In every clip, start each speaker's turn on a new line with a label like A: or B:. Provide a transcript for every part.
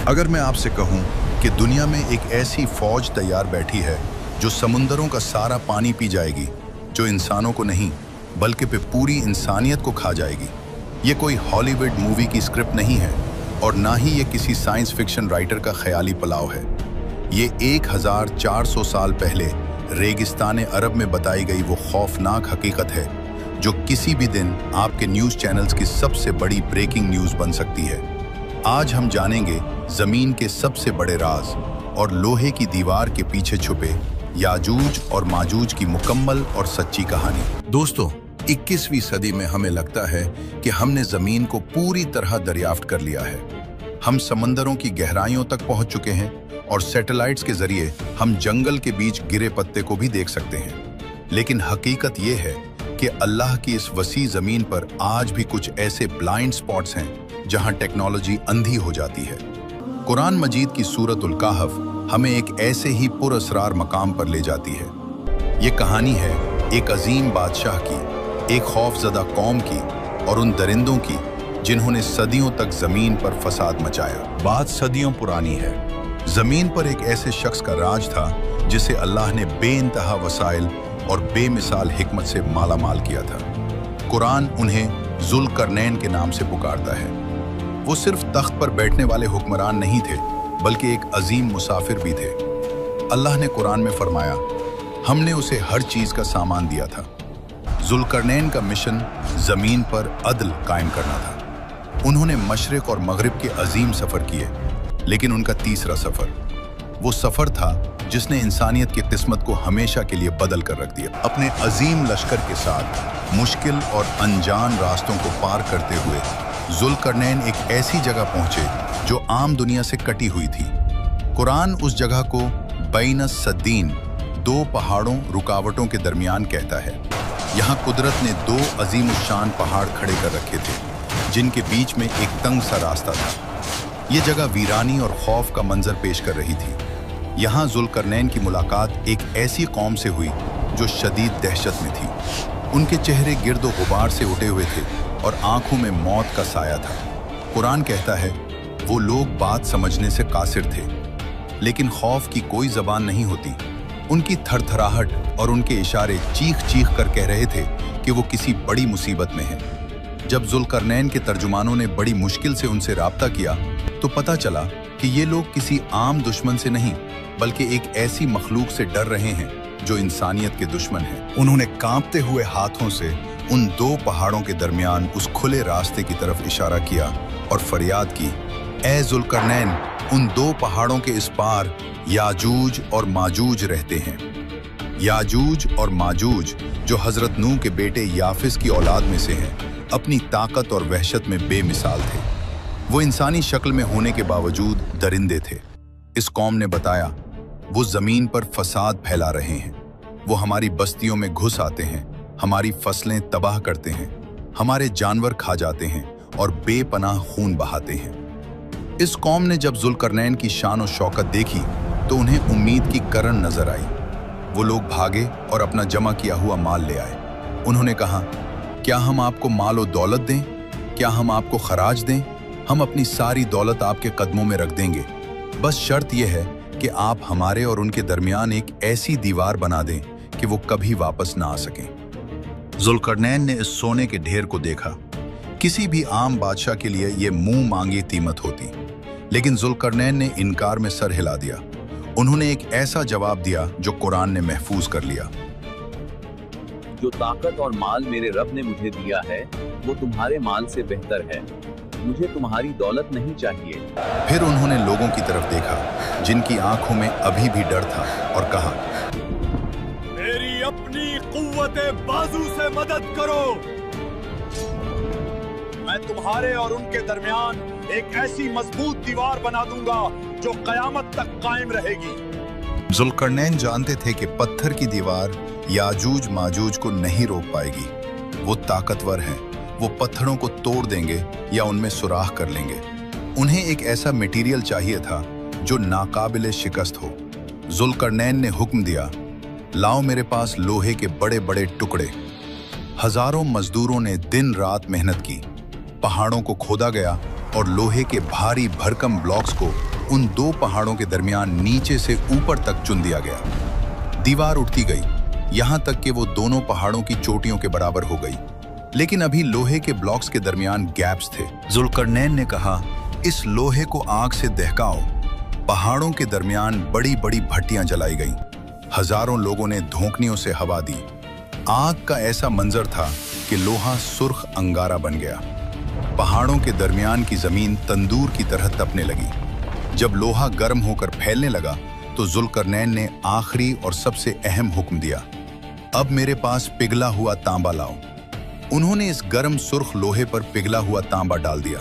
A: अगर मैं आपसे कहूं कि दुनिया में एक ऐसी फौज तैयार बैठी है जो समुंदरों का सारा पानी पी जाएगी, जो इंसानों को नहीं बल्कि पूरी इंसानियत को खा जाएगी, ये कोई हॉलीवुड मूवी की स्क्रिप्ट नहीं है और ना ही ये किसी साइंस फिक्शन राइटर का ख्याली पलाव है। ये 1400 साल पहले रेगिस्तान अरब में बताई गई वो खौफनाक हकीकत है जो किसी भी दिन आपके न्यूज़ चैनल्स की सबसे बड़ी ब्रेकिंग न्यूज़ बन सकती है। आज हम जानेंगे ज़मीन के सबसे बड़े राज और लोहे की दीवार के पीछे छुपे याजूज और माजूज की मुकम्मल और सच्ची कहानी। दोस्तों, 21वीं सदी में हमें लगता है कि हमने ज़मीन को पूरी तरह दरियाफ्त कर लिया है। हम समंदरों की गहराइयों तक पहुंच चुके हैं और सैटेलाइट्स के जरिए हम जंगल के बीच गिरे पत्ते को भी देख सकते हैं। लेकिन हकीकत ये है कि अल्लाह की इस वसी ज़मीन पर आज भी कुछ ऐसे ब्लाइंड स्पॉट्स हैं जहां टेक्नोलॉजी अंधी हो जाती है। कुरान मजीद की सूरतुल कहफ हमें एक ऐसे ही पुरअसरार मकाम पर ले जाती है। ये कहानी है एक अजीम बादशाह की, एक खौफजदा कौम की और उन दरिंदों की जिन्होंने सदियों तक ज़मीन पर फसाद मचाया। बात सदियों पुरानी है। ज़मीन पर एक ऐसे शख्स का राज था जिसे अल्लाह ने बेइंतहा वसाइल और बेमिसाल हिकमत से माला माल किया था। कुरान उन्हें जुल्करनैन के नाम से पुकारता है। वो सिर्फ तख्त पर बैठने वाले हुक्मरान नहीं थे बल्कि एक अजीम मुसाफिर भी थे। अल्लाह ने कुरान में फरमाया, हमने उसे हर चीज़ का सामान दिया था। जुल्करनैन का मिशन ज़मीन पर अदल कायम करना था। उन्होंने मशरिक़ और मगरिब के अजीम सफ़र किए, लेकिन उनका तीसरा सफ़र वो सफ़र था जिसने इंसानियत की किस्मत को हमेशा के लिए बदल कर रख दिया। अपने अजीम लश्कर के साथ मुश्किल और अनजान रास्तों को पार करते हुए जुल्करनैन एक ऐसी जगह पहुंचे जो आम दुनिया से कटी हुई थी। कुरान उस जगह को बैन सद्दीन, दो पहाड़ों रुकावटों के दरमियान कहता है। यहाँ कुदरत ने दो अजीम शान पहाड़ खड़े कर रखे थे जिनके बीच में एक तंग सा रास्ता था। ये जगह वीरानी और खौफ का मंजर पेश कर रही थी। यहाँ जुल्करनैन की मुलाकात एक ऐसी कौम से हुई जो शदीद दहशत में थी। उनके चेहरे गिर्द गुबार से उठे हुए थे और आंखों में मौत का साया था। कुरान कहता है, वो लोग बात समझने से कासिर थे, लेकिन खौफ की कोई ज़बान नहीं होती। उनकी थरथराहट और उनके इशारे चीख चीख कर कह रहे थे कि वो किसी बड़ी मुसीबत में हैं। जब जुल्करनैन के तर्जुमानों ने बड़ी मुश्किल से उनसे राब्ता किया तो पता चला कि ये लोग किसी आम दुश्मन से नहीं बल्कि एक ऐसी मखलूक से डर रहे हैं जो इंसानियत के दुश्मन है। उन्होंने कांपते हुए हाथों से उन दो पहाड़ों के दरमियान उस खुले रास्ते की तरफ इशारा किया और फरियाद की, ए जुल्करनैन, उन दो पहाड़ों के इस पार याजूज और माजूज रहते हैं। याजूज और माजूज जो हजरत नूह के बेटे याफिस की औलाद में से हैं, अपनी ताकत और वहशत में बेमिसाल थे। वो इंसानी शक्ल में होने के बावजूद दरिंदे थे। इस कौम ने बताया, वो ज़मीन पर फसाद फैला रहे हैं। वो हमारी बस्तियों में घुस आते हैं, हमारी फसलें तबाह करते हैं, हमारे जानवर खा जाते हैं और बेपनाह खून बहाते हैं। इस कौम ने जब जुल्करनैन की शान और शौकत देखी तो उन्हें उम्मीद की किरण नजर आई। वो लोग भागे और अपना जमा किया हुआ माल ले आए। उन्होंने कहा, क्या हम आपको माल और दौलत दें? क्या हम आपको खराज दें? हम अपनी सारी दौलत आपके कदमों में रख देंगे। बस शर्त यह है कि आप हमारे और उनके दरमियान एक ऐसी दीवार बना दें कि वो कभी वापस ना आ सकें। जुल्करनैन ने इस सोने के ढेर को देखा। किसी भी आम बादशाह के लिए ये मुंह मांगी कीमत होती, लेकिन जुल्करनैन ने इनकार में सर हिला दिया। उन्होंने एक ऐसा जवाब दिया जो कुरान ने महफूज कर लिया।
B: जो ताकत और माल मेरे रब ने मुझे दिया है वो तुम्हारे माल से बेहतर है। मुझे तुम्हारी दौलत नहीं चाहिए।
A: फिर उन्होंने लोगों की तरफ देखा जिनकी आंखों में अभी भी डर था और कहा,
C: मेरी अपनी कुव्वते बाजू से मदद करो। मैं तुम्हारे और उनके दरमियान एक ऐसी मजबूत दीवार बना दूंगा जो कयामत तक कायम रहेगी।
A: जुल्करनैन जानते थे कि पत्थर की दीवार याजूज माजूज को नहीं रोक पाएगी। वो ताकतवर हैं, वो पत्थरों को तोड़ देंगे या उनमें सुराख कर लेंगे। उन्हें एक ऐसा मटेरियल चाहिए था जो नाकाबिले शिकस्त हो। जुल्करनैन ने हुक्म दिया, लाओ मेरे पास लोहे के बड़े बड़े टुकड़े। हजारों मजदूरों ने दिन रात मेहनत की। पहाड़ों को खोदा गया और लोहे के भारी भरकम ब्लॉक्स को उन दो पहाड़ों के दरमियान नीचे से ऊपर तक चुन दिया गया। दीवार उठती गई, यहाँ तक कि वो दोनों पहाड़ों की चोटियों के बराबर हो गई। लेकिन अभी लोहे के ब्लॉक्स के दरमियान गैप्स थे। जुल्करनैन ने कहा, इस लोहे को आग से दहकाओ। पहाड़ों के दरमियान बड़ी बड़ी भट्टियां जलाई गईं। हजारों लोगों ने धोंकनियों से हवा दी। आग का ऐसा मंजर था कि लोहा सुर्ख अंगारा बन गया। पहाड़ों के दरमियान की जमीन तंदूर की तरह तपने लगी। जब लोहा गर्म होकर फैलने लगा तो जुल्करनैन ने आखिरी और सबसे अहम हुक्म दिया, अब मेरे पास पिघला हुआ तांबा लाओ। उन्होंने इस गर्म सुर्ख लोहे पर पिघला हुआ तांबा डाल दिया।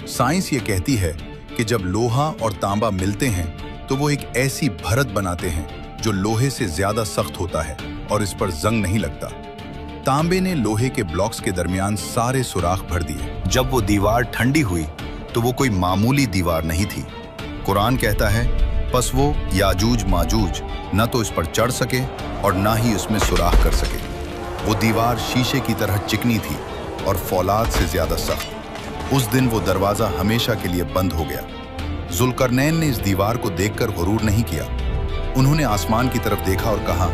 A: साइंस ये कहती है कि जब लोहा और तांबा मिलते हैं तो वो एक ऐसी भरत बनाते हैं जो लोहे से ज्यादा सख्त होता है और इस पर जंग नहीं लगता। तांबे ने लोहे के ब्लॉक्स के दरमियान सारे सुराख भर दिए। जब वो दीवार ठंडी हुई तो वो कोई मामूली दीवार नहीं थी। कुरान कहता है, बस वो याजूज माजूज न तो इस पर चढ़ सके और ना ही उसमें सुराख कर सके। वो दीवार शीशे की तरह चिकनी थी और फौलाद से ज्यादा सख्त। उस दिन वो दरवाजा हमेशा के लिए बंद हो गया। जुल्करनैन ने इस दीवार को देखकर गुरूर नहीं किया। उन्होंने आसमान की तरफ देखा और कहा,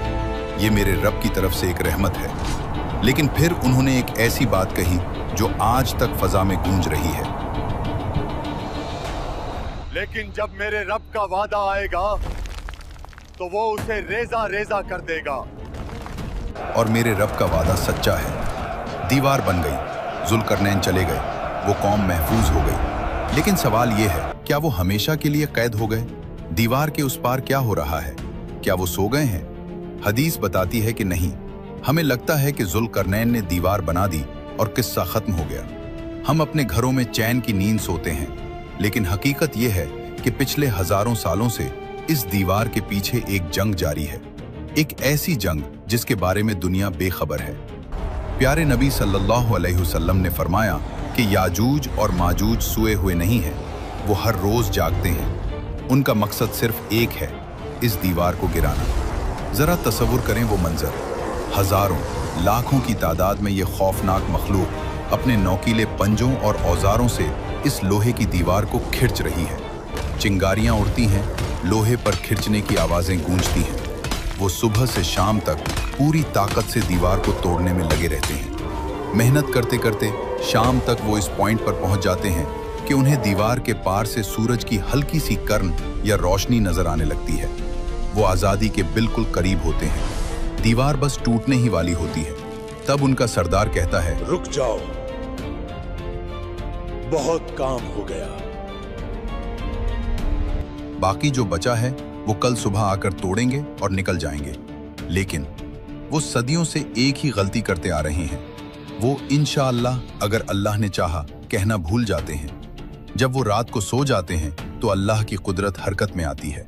A: यह मेरे रब की तरफ से एक रहमत है। लेकिन फिर उन्होंने एक ऐसी बात कही जो आज तक फजा में गूंज रही है,
C: लेकिन जब मेरे रब का वादा आएगा तो वो उसे रेजा रेजा कर देगा।
A: और मेरे रब का वादा सच्चा है। दीवार बन गई, जुल्करनैन चले गए, वो कौम महफूज हो गई। लेकिन सवाल ये है, क्या वो हमेशा के लिए कैद हो गए? दीवार के उस पार क्या हो रहा है? क्या वो सो गए हैं? हदीस बताती है कि नहीं। हमें लगता है कि जुल्करनैन ने दीवार बना दी और किस्सा खत्म हो गया। हम अपने घरों में चैन की नींद सोते हैं, लेकिन हकीकत यह है कि पिछले हजारों सालों से इस दीवार के पीछे एक जंग जारी है। एक ऐसी जंग जिसके बारे में दुनिया बेखबर है। प्यारे नबी सल्लल्लाहु अलैहि वसल्लम ने फरमाया कि याजूज और माजूज सोए हुए नहीं हैं, वो हर रोज जागते हैं। उनका मकसद सिर्फ एक है, इस दीवार को गिराना। जरा तसव्वुर करें वो मंजर। हजारों लाखों की तादाद में ये खौफनाक मखलूक अपने नौकीले पंजों और औजारों से इस लोहे की दीवार को खिंच रही है। चिंगारियां उड़ती हैं, लोहे पर खिंचने की आवाजें गूंजती हैं। वो सुबह से शाम तक पूरी ताकत से दीवार को तोड़ने में लगे रहते हैं। मेहनत करते करते शाम तक वो इस पॉइंट पर पहुंच जाते हैं कि उन्हें दीवार के पार से सूरज की हल्की सी किरण या रोशनी नजर आने लगती है। वो आजादी के बिल्कुल करीब होते हैं। दीवार बस टूटने ही वाली होती है। तब उनका सरदार कहता है,
C: रुक जाओ, बहुत काम हो गया।
A: बाकी जो बचा है वो कल सुबह आकर तोड़ेंगे और निकल जाएंगे। लेकिन वो सदियों से एक ही गलती करते आ रहे हैं। वो इंशाअल्लाह, अगर अल्लाह ने चाहा, कहना भूल जाते हैं। जब वो रात को सो जाते हैं तो अल्लाह की कुदरत हरकत में आती है।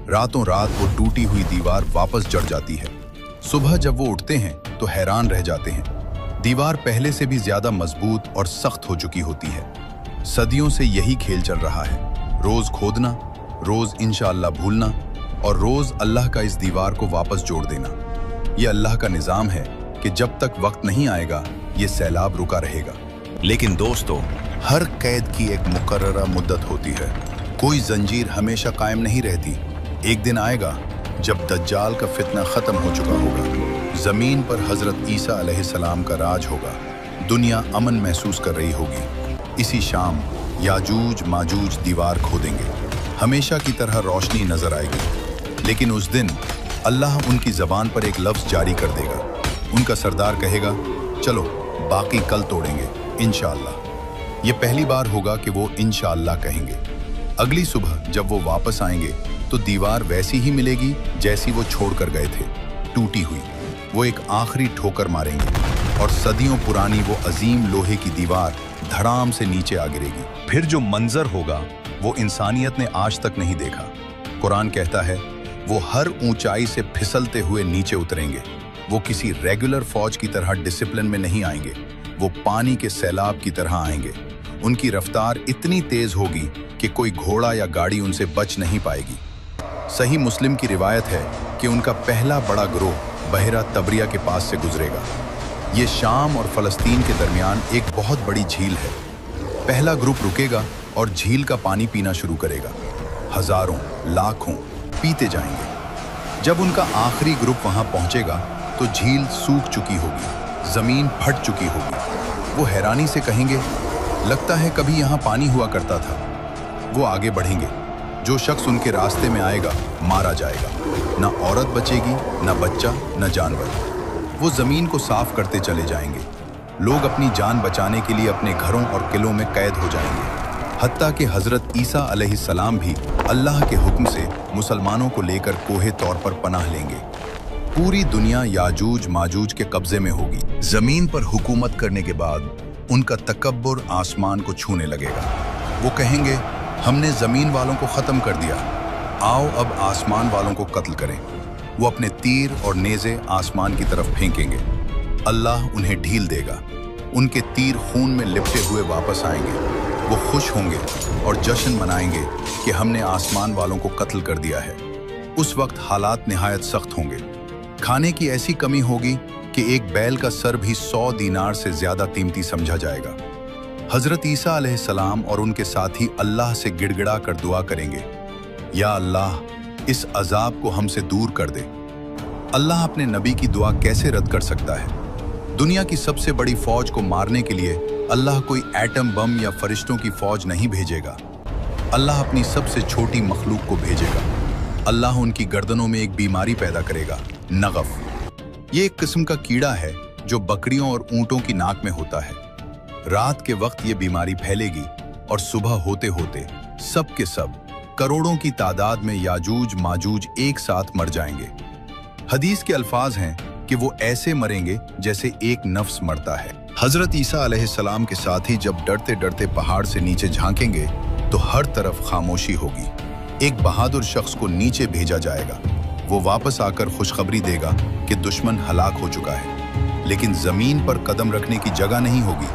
A: रातों रात वो टूटी हुई दीवार वापस जड़ जाती है। सुबह जब वो उठते हैं तो हैरान रह जाते हैं। दीवार पहले से भी ज्यादा मजबूत और सख्त हो चुकी होती है। सदियों से यही खेल चल रहा है, रोज खोदना, रोज इंशाअल्लाह भूलना और रोज अल्लाह का इस दीवार को वापस जोड़ देना। ये अल्लाह का निजाम है कि जब तक वक्त नहीं आएगा ये सैलाब रुका रहेगा। लेकिन दोस्तों, हर कैद की एक मुकर्ररा मुद्दत होती है। कोई जंजीर हमेशा कायम नहीं रहती। एक दिन आएगा जब दज्जाल का फितना खत्म हो चुका होगा। जमीन पर हजरत ईसा अलैहिस्सलाम का राज होगा। दुनिया अमन महसूस कर रही होगी। इसी शाम याजूज माजूज दीवार खोदेंगे। हमेशा की तरह रोशनी नजर आएगी। लेकिन उस दिन अल्लाह उनकी जबान पर एक लफ्ज जारी कर देगा। उनका सरदार कहेगा, चलो बाकी कल तोड़ेंगे इंशाअल्लाह। ये पहली बार होगा कि वो इंशाअल्लाह कहेंगे। अगली सुबह जब वो वापस आएंगे तो दीवार वैसी ही मिलेगी जैसी वो छोड़ कर गए थे, टूटी हुई। वो एक आखिरी ठोकर मारेंगे और सदियों पुरानी वो अजीम लोहे की दीवार धड़ाम से नीचे आ गिरेगी। फिर जो मंजर होगा वो इंसानियत ने आज तक नहीं देखा। कुरान कहता है, वो हर ऊंचाई से फिसलते हुए नीचे उतरेंगे। वो किसी रेगुलर फौज की तरह डिसिप्लिन में नहीं आएंगे। वो पानी के सैलाब की तरह आएंगे। उनकी रफ्तार इतनी तेज होगी कि कोई घोड़ा या गाड़ी उनसे बच नहीं पाएगी। सही मुस्लिम की रिवायत है कि उनका पहला बड़ा गिरोह बहरा तबरिया के पास से गुजरेगा। ये शाम और फलस्तीन के दरमियान एक बहुत बड़ी झील है। पहला ग्रुप रुकेगा और झील का पानी पीना शुरू करेगा। हजारों, लाखों पीते जाएंगे। जब उनका आखिरी ग्रुप वहां पहुंचेगा तो झील सूख चुकी होगी, जमीन फट चुकी होगी। वो हैरानी से कहेंगे, लगता है कभी यहाँ पानी हुआ करता था। वो आगे बढ़ेंगे। जो शख्स उनके रास्ते में आएगा मारा जाएगा। ना औरत बचेगी, ना बच्चा, ना जानवर। वो जमीन को साफ करते चले जाएंगे। लोग अपनी जान बचाने के लिए अपने घरों और किलों में कैद हो जाएंगे। हत्ता कि हजरत ईसा अलैहिस्सलाम भी अल्लाह के हुक्म से मुसलमानों को लेकर कोहे तौर पर पनाह लेंगे। पूरी दुनिया याजूज माजूज के कब्जे में होगी। जमीन पर हुकूमत करने के बाद उनका तकब्बुर आसमान को छूने लगेगा। वो कहेंगे, हमने जमीन वालों को खत्म कर दिया, आओ अब आसमान वालों को कत्ल करें। वो अपने तीर और नेज़े आसमान की तरफ फेंकेंगे। अल्लाह उन्हें ढील देगा। उनके तीर खून में लिपटे हुए वापस आएंगे। वो खुश होंगे और जश्न मनाएंगे कि हमने आसमान वालों को कत्ल कर दिया है। उस वक्त हालात निहायत सख्त होंगे। खाने की ऐसी कमी होगी कि एक बैल का सर भी 100 दीनार से ज्यादा कीमती समझा जाएगा। हजरत ईसा अलैहिस्सलाम और उनके साथी अल्लाह से गिड़गिड़ा कर दुआ करेंगे, या अल्लाह, इस अजाब को हमसे दूर कर दे। अल्लाह अपने नबी की दुआ कैसे रद्द कर सकता है? दुनिया की सबसे बड़ी फौज को मारने के लिए अल्लाह कोई एटम बम या फरिश्तों की फौज नहीं भेजेगा। अल्लाह अपनी सबसे छोटी मखलूक को भेजेगा। अल्लाह उनकी गर्दनों में एक बीमारी पैदा करेगा, नगफ। ये एक किस्म का कीड़ा है जो बकरियों और ऊंटों की नाक में होता है। रात के वक्त ये बीमारी फैलेगी और सुबह होते होते सब के सब करोड़ों की तादाद में याजूज माजूज एक साथ मर जाएंगे। हदीस के अल्फाज हैं कि वो ऐसे मरेंगे जैसे एक नफ्स मरता है। हजरत ईसा अलैहिस्सलाम के साथी जब डरते डरते पहाड़ से नीचे झांकेंगे तो हर तरफ खामोशी होगी। एक बहादुर शख्स को नीचे भेजा जाएगा। वो वापस आकर खुशखबरी देगा कि दुश्मन हलाक हो चुका है, लेकिन जमीन पर कदम रखने की जगह नहीं होगी।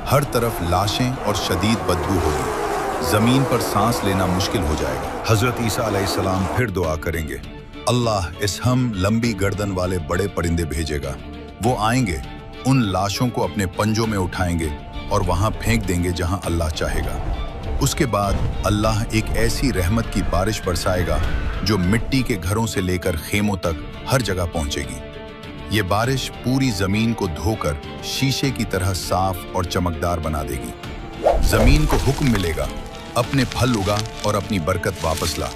A: हर तरफ लाशें और शदीद बदबू होगी। जमीन पर सांस लेना मुश्किल हो जाएगा। हजरत ईसा अलैहिस्सलाम फिर दुआ करेंगे, अल्लाह इस हम लंबी गर्दन वाले बड़े परिंदे भेजेगा। वो आएंगे, उन लाशों को अपने पंजों में उठाएंगे और वहां फेंक देंगे जहां अल्लाह चाहेगा। उसके बाद अल्लाह एक ऐसी रहमत की बारिश बरसाएगा जो मिट्टी के घरों से लेकर खेमों तक हर जगह पहुंचेगी। ये बारिश पूरी जमीन को धोकर शीशे की तरह साफ और चमकदार बना देगी। जमीन को हुक्म मिलेगा, अपने फल उगा और अपनी बरकत वापस ला।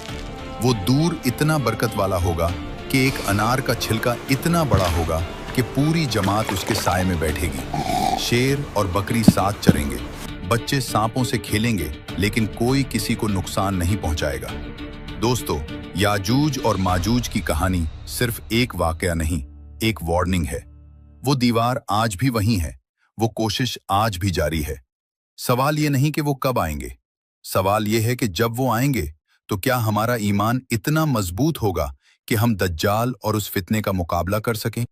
A: वो दूर इतना बरकत वाला होगा कि एक अनार का छिलका इतना बड़ा होगा कि पूरी जमात उसके साए में बैठेगी। शेर और बकरी साथ चरेंगे। बच्चे सांपों से खेलेंगे, लेकिन कोई किसी को नुकसान नहीं पहुंचाएगा। दोस्तों, याजूज और माजूज की कहानी सिर्फ एक वाकया नहीं, एक वार्निंग है। वो दीवार आज भी वहीं है, वो कोशिश आज भी जारी है। सवाल ये नहीं कि वो कब आएंगे, सवाल ये है कि जब वो आएंगे तो क्या हमारा ईमान इतना मजबूत होगा कि हम दज्जाल और उस फितने का मुकाबला कर सकें।